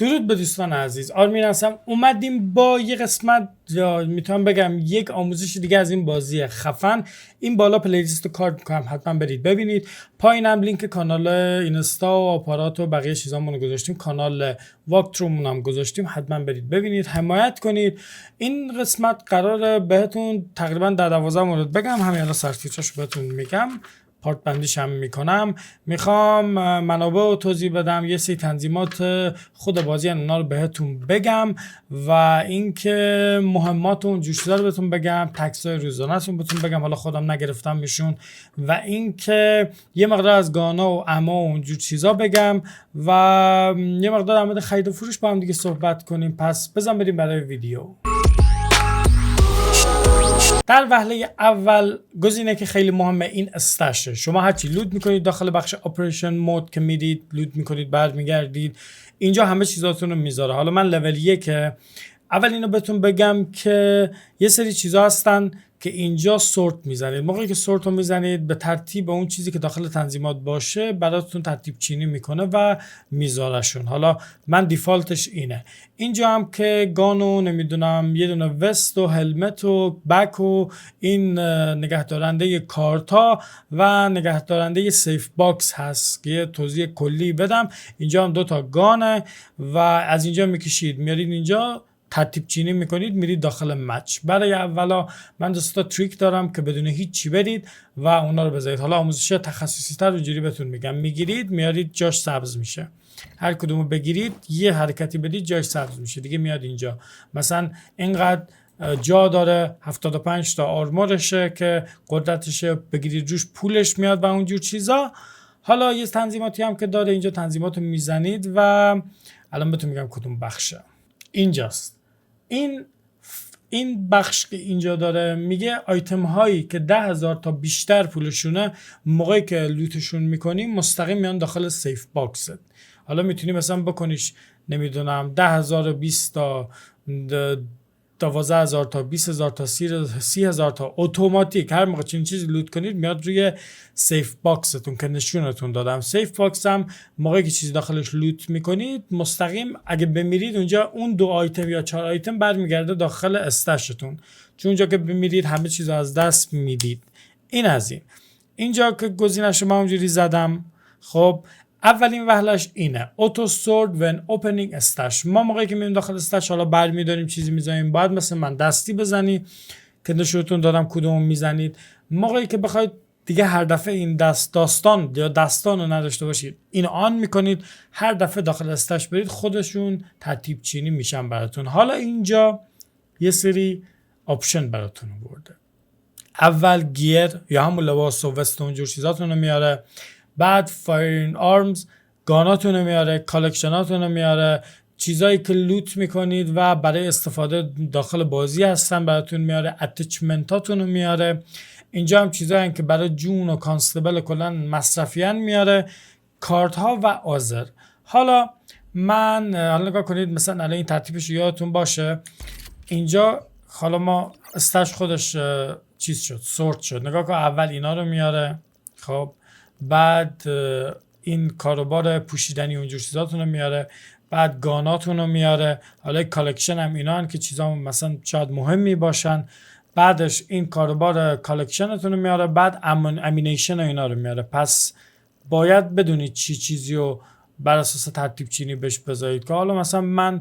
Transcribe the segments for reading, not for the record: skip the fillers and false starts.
درود به دوستان عزیز، آرمین هستم. اومدیم با یه قسمت یا میتونم بگم یک آموزش دیگه از این بازی خفن. این بالا پلیلیست رو کارت میکنم، حتما برید ببینید. پایینم لینک کانال اینستا و آپارات و بقیه چیزامون رو گذاشتیم، کانال واکترومون هم گذاشتیم، حتما برید ببینید، حمایت کنید. این قسمت قراره بهتون تقریبا در 12 مورد بگم، همین الان سرتیتراشو بهتون میگم، پارت بندیش هم میکنم. میخوام منابع رو توضیح بدم، یه سری تنظیمات خود بازی اونا رو بهتون بگم و اینکه مهمات و اونجور چیزا رو بهتون بگم، تکسای روزانه‌تون بهتون بگم، حالا خودم نگرفتم میشون، و اینکه یه مقدار از گانا و اما و اونجور چیزا بگم و یه مقدار در مورد خرید و فروش با هم دیگه صحبت کنیم. پس بزن بریم برای ویدیو. در وهله اول گزینه که خیلی مهمه این استشه. شما هرچی لود میکنید داخل بخش اپریشن مود که میرید لود میکنید برمیگردید اینجا همه چیزاتون رو میذاره. حالا من لول 1 اول اینو بهتون بگم که یه سری چیزا هستن که اینجا سورت میزنید. موقعی که سورت رو میزنید به ترتیب اون چیزی که داخل تنظیمات باشه براتون ترتیب چینی میکنه و میذارشون. حالا من دیفالتش اینه. اینجا هم که گانو نمیدونم یه دونه وست و هلمت و بک و این نگهدارنده کارتا و نگهدارنده سیف باکس هست. یه توضیح کلی بدم. اینجا هم 2 تا گانه و از اینجا میکشید میارید اینجا، ترتیب چینی میکنید، میرید داخل مچ. برای اولا من 2 تا تریک دارم که بدون هیچ چی برید و اونا رو بذارید. حالا آموزش تخصصی تر اونجوری بهتون میگم. میگیرید میارید جاش سبز میشه، هر کدومو بگیرید یه حرکتی بدید جاش سبز میشه دیگه. میاد اینجا مثلا اینقدر جا داره، 75 تا آرمورشه که قدرتشه، بگیرید روش پولش میاد و اونجور چیزا. حالا یه تنظیماتی هم که داره اینجا، تنظیماتو میزنید و الان بهتون میگم کدوم بخشه. اینجاست. این بخش که اینجا داره میگه آیتم هایی که 10,000 تا بیشتر پولشونه موقعی که لوتشون میکنیم مستقیم میان داخل سیف باکست. حالا میتونی مثلا بکنیش نمیدونم 10,000 20 تا 12,000 تا 20,000 تا 30,000 تا اتوماتیک. هر موقع چنین چیزی لوت کنید میاد روی سیف باکستون که نشونتون دادم. سیف باکس هم موقعی که چیزی داخلش لوت میکنید مستقیم اگه بمیرید اونجا اون 2 آیتم یا 4 آیتم برمیگرده داخل استشتون، چون اونجا که بمیرید همه چیز از دست میدید. این از این. اینجا که گزینه‌شو من اونجوری زدم. خب اولین وهلش اینه اوتو سورد when opening استش. ما موقعی که میریم داخل استش حالا برمیداریم چیزی میذاریم، باید مثل من دستی بزنی که نشونتون دادم کدوم میزنید. موقعی که بخواید دیگه هر دفعه این داستان یا دستان رو نداشته باشید، این آن میکنید، هر دفعه داخل استش برید خودشون ترتیب چینی میشن براتون. حالا اینجا یه سری آپشن براتون برده. اول گیر یا همون لباس و وست و اونجور چیزاتون رو میاره، بعد فایرین آرمز گاناتون رو میاره، کالکشناتون رو میاره، چیزایی که لوت میکنید و برای استفاده داخل بازی هستن براتون میاره، اتچمنتاتون رو میاره. اینجا هم چیزایی که برای جون و کانستبل کلا مصرفیان میاره، کارت ها و آذر. حالا حالا نگاه کنید مثلا الان این ترتیبش یادتون باشه. اینجا حالا ما استش خودش چیز شد، سورت شد. نگاه کن اول اینا رو میاره، خب بعد این کاروبار پوشیدنی اونجور چیزاتون رو میاره، بعد گاناتون رو میاره. حالا کالکشن هم اینا هن که چیزا مثلا شاید مهمی باشن. بعدش این کاروبار کالکشنتون رو میاره، بعد امینیشن و اینا رو میاره. پس باید بدونید چی چیزی رو بر اساس ترتیب چینی بهش بذارید. که حالا مثلا من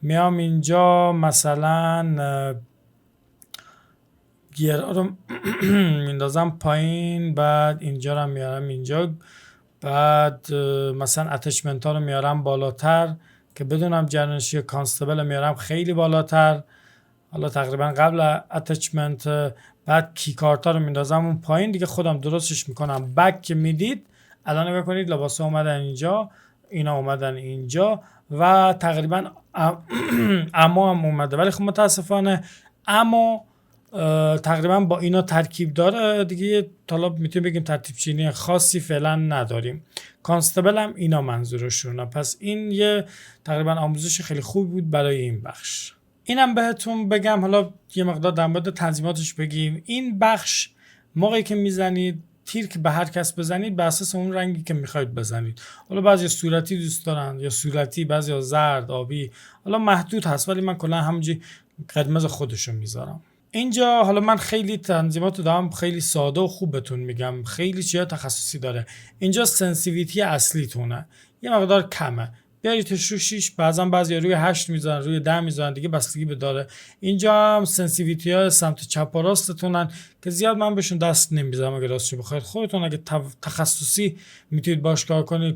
میام اینجا مثلا گیرها رو میندازم پایین، بعد اینجا رو میارم اینجا، بعد مثلا اتچمنت ها رو میارم بالاتر که بدونم جرنشی کانستبل میارم خیلی بالاتر، حالا تقریبا قبل اتچمنت. بعد کی کارت ها رو میندازم اون پایین دیگه، خودم درستش میکنم. بک که میدید الان نگاه کنید لباس ها اومدن اینجا، اینا اومدن اینجا و تقریبا اما هم اومده، ولی خب متاسفانه اما تقریبا با اینا ترکیب داره دیگه. طالب میتونیم بگیم ترتیب چینی خاصی فعلا نداریم. کانستبل هم اینا منظورشونه. پس این یه تقریبا آموزش خیلی خوب بود برای این بخش. اینم بهتون بگم. حالا یه مقدار در مورد تنظیماتش بگیم. این بخش موقعی که میزنید تیر که به هر کس بزنید به اساس اون رنگی که میخواید بزنید. حالا بعضی صورتی دوست دارن یا صورتی، بعضی زرد، آبی، حالا محدود هست، ولی من کلا همونجوری قرمز خودشو میذارم. اینجا حالا من خیلی تنظیمات رو دارم خیلی ساده و خوب بهتون میگم، خیلی چیزا تخصصی داره. اینجا سنسیویتی اصلیتونه یه مقدار کمه، بیاریدش رو 6، بعضی روی 8 میذارن، روی 10 میذارن، دیگه بستگی به داره. اینجا هم سنسیویتی ها سمت چپ و راستتونن که زیاد من بهشون دست نمیذارم، اگه راستش بخواید خودتون اگه تخصصی میتونید باش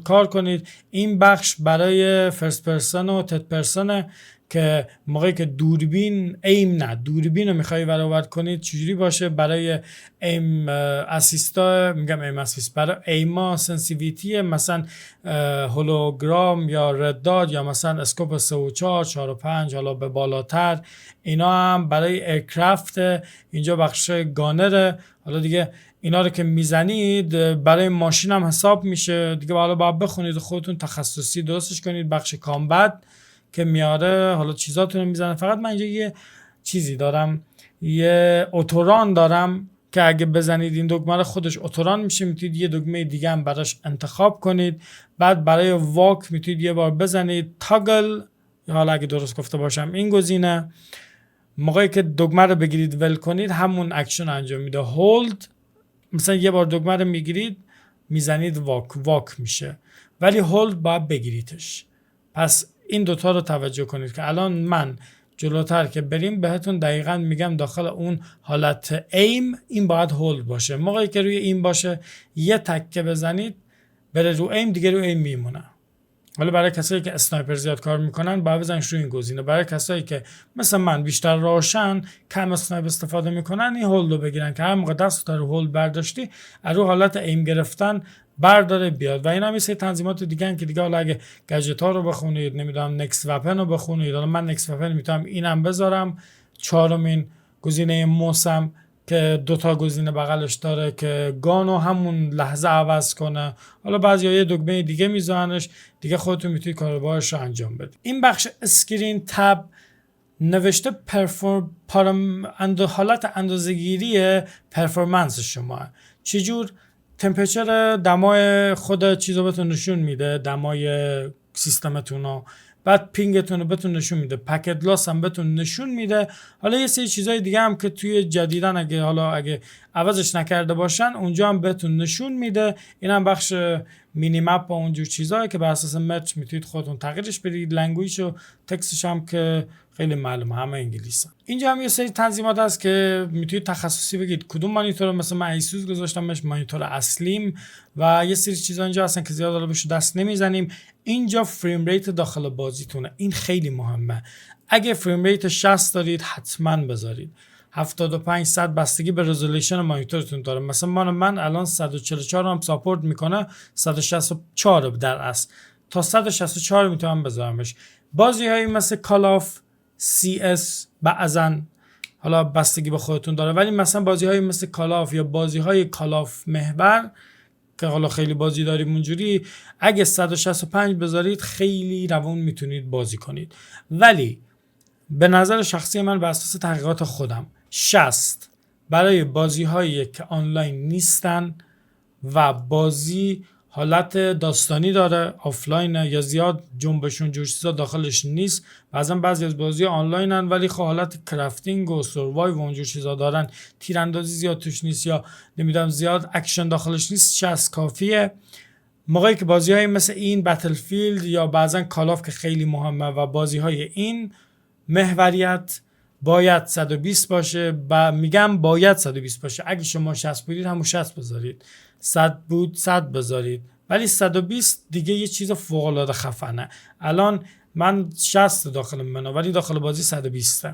کار کنید. این بخش برای فرست پرسن و ترد پرسن که موقعی که دوربین دوربین رو میخوایی برآورد کنید چجوری باشه. برای ایم اسیستا ایم اسیست، برای ایما سنسیویتی مثلا هولوگرام یا رداد یا مثلا اسکوپ 3 و 4 و 5 حالا به بالاتر، اینا هم برای ایرکرافت. اینجا بخش گانره، حالا دیگه اینا رو که میزنید برای ماشین هم حساب میشه دیگه، حالا باید بخونید خودتون تخصصی درستش کنید. بخش کامبت که میاره حالا چیزاتون رو میزنه. فقط من اینجا یه چیزی دارم، یه اوتوران دارم که اگه بزنید این دکمه رو خودش اوتوران میشه، میتونید یه دکمه دیگه هم براش انتخاب کنید. بعد برای واک میتونید یه بار بزنید تاگل، یا حالا اگه درست گفته باشم این گزینه، موقعی که دکمه رو بگیرید ول کنید همون اکشن انجام میده. هولد مثلا یه بار دکمه رو میگیرید میزنید واک میشه، ولی هولد باید بگیریدش. پس این دوتا رو توجه کنید که الان من جلوتر که بریم بهتون دقیقاً میگم داخل اون حالت ایم این باید هولد باشه. موقعی که روی این باشه یه تکه بزنید بره رو ایم، دیگه رو ایم میمونه. حالا برای کسایی که اسنایپر زیاد کار میکنن باید بزنید روی این گزینه. برای کسایی که مثلا من بیشتر روشن کم اسنایپ استفاده میکنن این هولد رو بگیرن که هر موقع دست رو هولد برداشتی از رو حالت ایم گرفتن برداره بیاد. و این هم یه سری تنظیمات دیگه ان که دیگه حالا اگه گجت ها رو بخونید، نمیدونم نکس وپن رو بخونید، حالا من نکس وپن میتونم اینم بذارم. چهارمین گزینه موسم که دوتا گزینه بغلش داره که گانو همون لحظه عوض کنه. حالا بعضی یه دکمه دیگه میذارنش دیگه، خودتون میتونید کاربارش رو انجام بدید. این بخش اسکرین تب نوشته حالت اندازه‌گیری پرفورمنس شما چجور. تمپرچر دمای خود چیزو بهتون نشون میده، دمای سیستمتون رو، بعد پینگتون رو بهتون نشون میده، پکت لاس هم بهتون نشون میده. حالا یه سری چیزای دیگه هم که توی جدیدن اگه عوضش نکرده باشن اونجا هم بهتون نشون میده. این هم بخش مینی مپ و اونجور چیزایی که بر اساس متر میتونید خودتون تغییرش بدید. لنگویج و تکستش هم که خیلی معلومه همه انگلیسن. اینجا هم یه سری تنظیمات هست که میتونید تخصصی بگید کدوم مانیتور، مثلا من ایسوس گذاشتمش مانیتور اصلیم و یه سری چیزا اینجا هستن که زیاد بهش دست نمیزنیم. اینجا فریم ریت داخل بازیتونه، این خیلی مهمه. اگه فریم ریت 60 دارید حتما بذارید. 75 100 بستگی به رزولوشن مانیتورتون داره. مثلا من الان 144 هم ساپورت میکنه، 164 در اصل تا 164 میتونم بذارمش. بازی هایی مثل کال آف CS بعضا حالا بستگی به خودتون داره، ولی مثلا بازی های مثل کال آف یا بازی های کال آف محور که حالا خیلی بازی داریم اونجوری، اگه 165 بذارید خیلی روون میتونید بازی کنید. ولی به نظر شخصی من بر اساس تحقیقات خودم 60 برای بازی هایی که آنلاین نیستن و بازی حالت داستانی داره، آفلاین یا زیاد جنبشون جور چیزا داخلش نیست. بعضی از بازی آنلاینن ولی خب حالت کرافتینگ و سروایو و اونجور چیزا دارن، تیراندازی زیاد توش نیست یا نمیدونم زیاد اکشن داخلش نیست، 60 کافیه. موقعی که بازی های مثل این بتلفیلد یا بعضا کال آف که خیلی مهمه و بازی های این محوریت باید 120 باشه و میگم باید 120 باشه. اگه شما 60 بودید همون 60 بذارید، 100 بود 100 بذارید، ولی 120 دیگه یه چیز فوق العاده خفنه. الان من 60 داخل منو ولی داخل بازی 120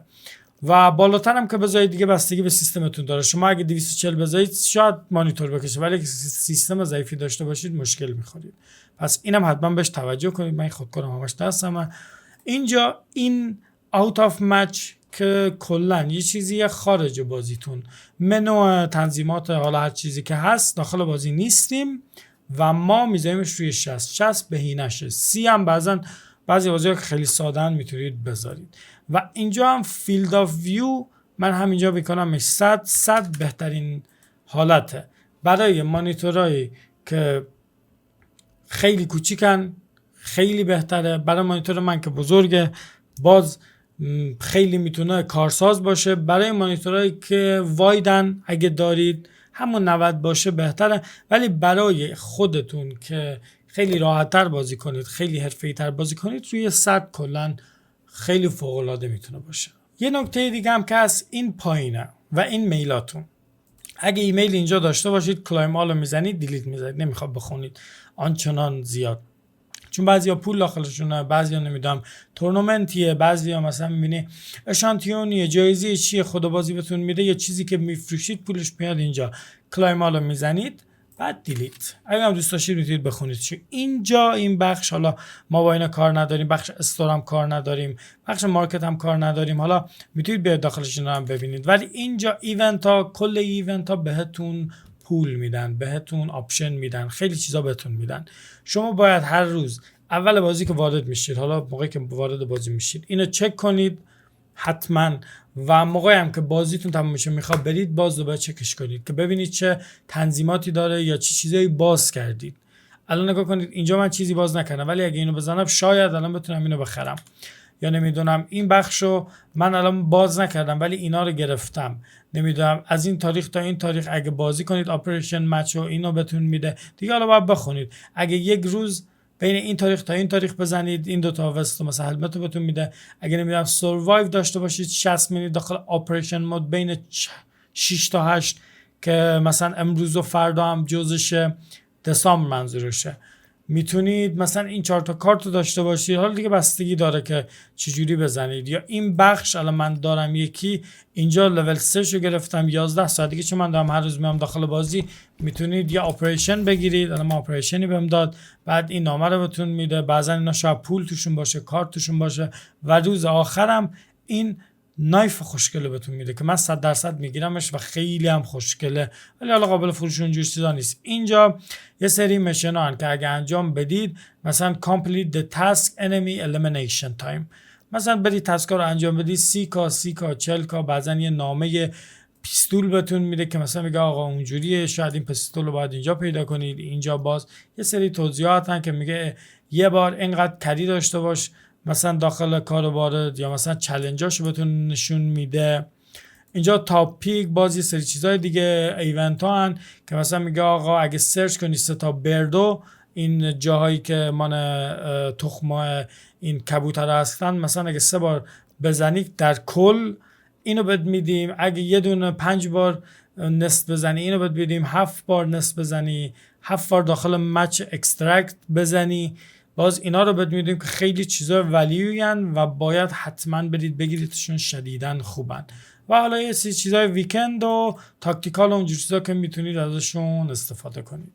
و بالاتر هم که بذارید دیگه بستگی به سیستمتون داره. شما اگه 240 بذارید شاید مانیتور بکشه، ولی اگه سیستم ضعیفی داشته باشید مشکل میخورید. پس اینم حتما بهش توجه کنید. من خودکارم همش دستم. اینجا این اوت آف مچ که کلن یه چیزی خارج بازیتون، منو تنظیمات حالا هر چیزی که هست داخل بازی نیستیم و ما میذاریمش روی 60 بهینشه. 30 هم بعضی بازی‌ها که خیلی ساده‌ان میتونید بذارید. و اینجا هم فیلد آف ویو من همینجا بکنم 100 بهترین حالته. برای مانیتورایی که خیلی کوچیکن خیلی بهتره. برای مانیتور من که بزرگه باز خیلی میتونه کارساز باشه. برای مانیتورایی که وایدن اگه دارید همون 90 باشه بهتره. ولی برای خودتون که خیلی راحت‌تر بازی کنید، خیلی حرفه‌ای‌تر بازی کنید، روی 100 کلا خیلی فوق‌العاده میتونه باشه. یه نکته دیگه هم که از این پایینه و این میلاتون، اگه ایمیل اینجا داشته باشید کلایم آل رو میزنید دیلیت میزنید، نمیخواد بخونید آنچنان زیاد، چون بعضیا پول داخلشونه، بعضیا نمیدونم تورنمنتیه، بعضیا مثلا میبینی اشانتیونیه، جایزه چیه، خدا بازی بهتون میده، یه چیزی که میفروشید پولش میاد اینجا، کلایم آل رو میزنید بعد دیلیت. اگه هم دوست داشتید میتونید بخونید. چون اینجا این بخش، حالا ما با اینا کار نداریم، بخش استور هم کار نداریم، بخش مارکت هم کار نداریم، حالا میتونید بیاید داخلش اینا هم ببینید. ولی اینجا ایونت ها، کل ایونت ها بهتون پول میدن، بهتون آپشن میدن، خیلی چیزا بهتون میدن. شما باید هر روز اول بازی که وارد میشید، حالا موقعی که وارد بازی میشید اینو چک کنید حتما، و موقعی هم که بازیتون تموم میشه میخواد برید باز دوباره چکش کنید که ببینید چه تنظیماتی داره یا چه چیزایی باز کردید. الان نگاه کنید اینجا من چیزی باز نکردم، ولی اگه اینو بزنم شاید الان بتونم اینو بخرم، یا نمیدونم این بخشو من الان باز نکردم ولی اینا رو گرفتم، نمیدونم از این تاریخ تا این تاریخ اگه بازی کنید آپریشن مچو اینو بهتون میده دیگه. حالا باید بخونید. اگه یک روز بین این تاریخ تا این تاریخ بزنید این دو تا وست مثلا هلمت رو بهتون میده. اگه نمیدونم سروایو داشته باشید 60 مینیت داخل آپریشن مود بین 6 تا 8 که مثلا امروز و فردا هم جزشه، دسامبر منظورشه، میتونید مثلا این 4 تا کارت رو داشته باشید. حالا دیگه بستگی داره که چجوری بزنید. یا این بخش الان من دارم یکی اینجا لول 3 شو گرفتم 11 ساعت دیگه، چون من دارم هر روز میام داخل بازی، میتونید یا آپریشن بگیرید. الان من آپریشنی بهم داد، بعد این نامه رو بهتون میده، بعضا اینا شاید پول توشون باشه، کارت توشون باشه، و روز آخرم این نایف خوشگله بهتون میده که من 100% میگیرمش و خیلی هم خوشگله، ولی حالا قابل فروش اونجور چیزا نیست. اینجا یه سری مشنان که اگه انجام بدید مثلا complete the task enemy elimination time، مثلا برید تاسکا رو انجام بدید 30K 40K، بعضا یه نامه پیستول بهتون میده که مثلا میگه آقا اونجوریه، شاید این پیستول رو باید اینجا پیدا کنید. اینجا باز یه سری توضیحات هست که میگه یه بار اینقدر کری داشته باش مثلا داخل کاروبارت، یا مثلا چالنجاشو بهتون نشون میده. اینجا تاپیک باز یه سری چیزای دیگه ایونت ها هن که مثلا میگه آقا اگه سرچ کنی 3 تا بردو، این جاهایی که من تخم این کبوتر هستن، مثلا اگه 3 بار بزنی در کل اینو بد میدیم، اگه یه دونه 5 بار نصف بزنی اینو بد میدیم، 7 بار نصف بزنی، 7 بار داخل مچ اکسترکت بزنی، باز اینا رو بهت میدیم که خیلی چیزا ولیوین و باید حتما برید بگیریدشون، شدیداً خوبن. و حالا یه سری چیزای ویکند و تاکتیکال و اونجور چیزا که میتونید ازشون استفاده کنید.